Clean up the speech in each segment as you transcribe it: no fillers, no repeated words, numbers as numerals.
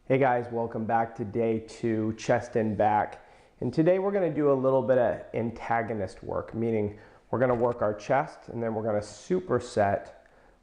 Hey guys, welcome back to day 2, chest and back. And today we're going to do a little bit of antagonist work, meaning we're going to work our chest and then we're going to superset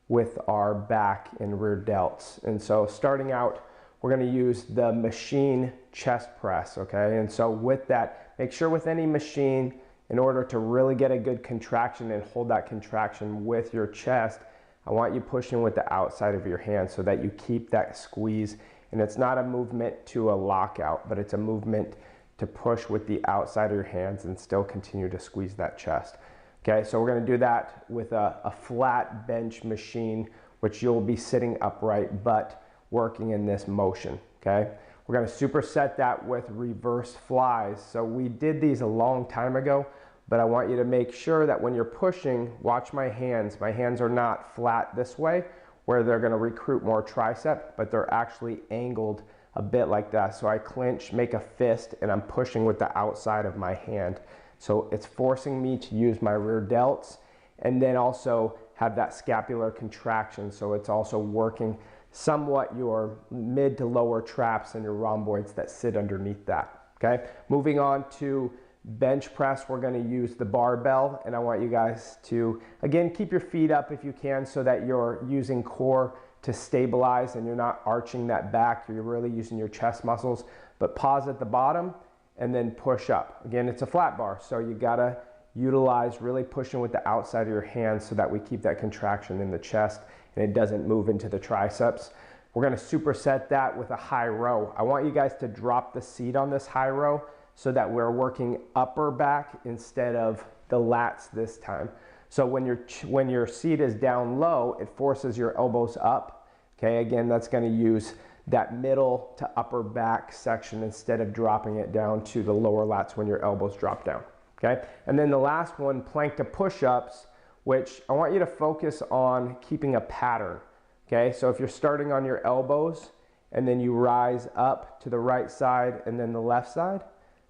with our back and rear delts. And so starting out, we're going to use the machine chest press, okay? And so with that, make sure with any machine, in order to really get a good contraction and hold that contraction with your chest, I want you pushing with the outside of your hand so that you keep that squeeze. And it's not a movement to a lockout, but it's a movement to push with the outside of your hands and still continue to squeeze that chest. Okay, so we're going to do that with a flat bench machine, which you'll be sitting upright but working in this motion. Okay, we're going to superset that with reverse flies. So we did these a long time ago, but I want you to make sure that when you're pushing, watch my hands. My hands are not flat this way, where they're going to recruit more tricep, but they're actually angled a bit like that. So I clinch, make a fist, and I'm pushing with the outside of my hand. So it's forcing me to use my rear delts and then also have that scapular contraction. So it's also working somewhat your mid to lower traps and your rhomboids that sit underneath that. Okay, moving on to bench press, we're going to use the barbell, and I want you guys to again keep your feet up if you can so that you're using core to stabilize and you're not arching that back. You're really using your chest muscles, but pause at the bottom and then push up. Again, it's a flat bar, so you gotta utilize really pushing with the outside of your hands so that we keep that contraction in the chest and it doesn't move into the triceps. We're going to superset that with a high row. I want you guys to drop the seat on this high row so that we're working upper back instead of the lats this time. So when your seat is down low, it forces your elbows up. Okay, again, that's going to use that middle to upper back section instead of dropping it down to the lower lats when your elbows drop down. Okay, and then the last one, plank to push-ups, which I want you to focus on keeping a pattern. Okay, so if you're starting on your elbows and then you rise up to the right side and then the left side,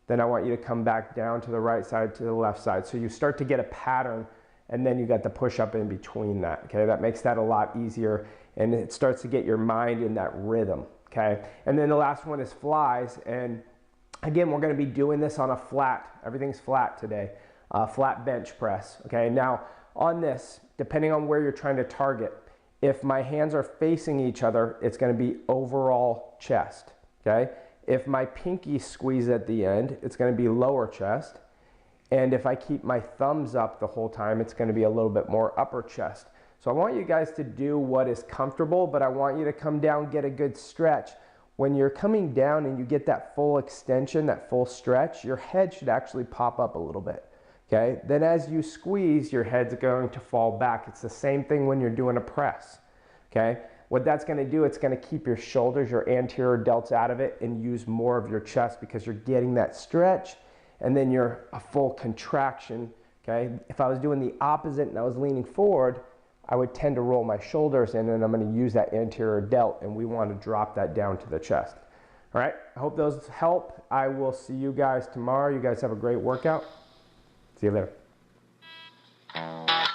then I want you to come back down to the right side to the left side. So you start to get a pattern and then you got the push up in between that. Okay, that makes that a lot easier and it starts to get your mind in that rhythm. Okay, and then the last one is flies. And again, we're going to be doing this on a flat, everything's flat today, flat bench press. Okay, now on this, depending on where you're trying to target, if my hands are facing each other, it's going to be overall chest. Okay, if my pinky squeeze at the end, it's going to be lower chest. And if I keep my thumbs up the whole time, it's going to be a little bit more upper chest. So I want you guys to do what is comfortable, but I want you to come down, get a good stretch. When you're coming down and you get that full extension, that full stretch, your head should actually pop up a little bit. Okay? Then as you squeeze, your head's going to fall back. It's the same thing when you're doing a press. Okay? What that's going to do, it's going to keep your shoulders, your anterior delts out of it and use more of your chest because you're getting that stretch and then you're a full contraction. Okay? If I was doing the opposite and I was leaning forward, I would tend to roll my shoulders in and I'm going to use that anterior delt and we want to drop that down to the chest. All right, I hope those help. I will see you guys tomorrow. You guys have a great workout. See you later.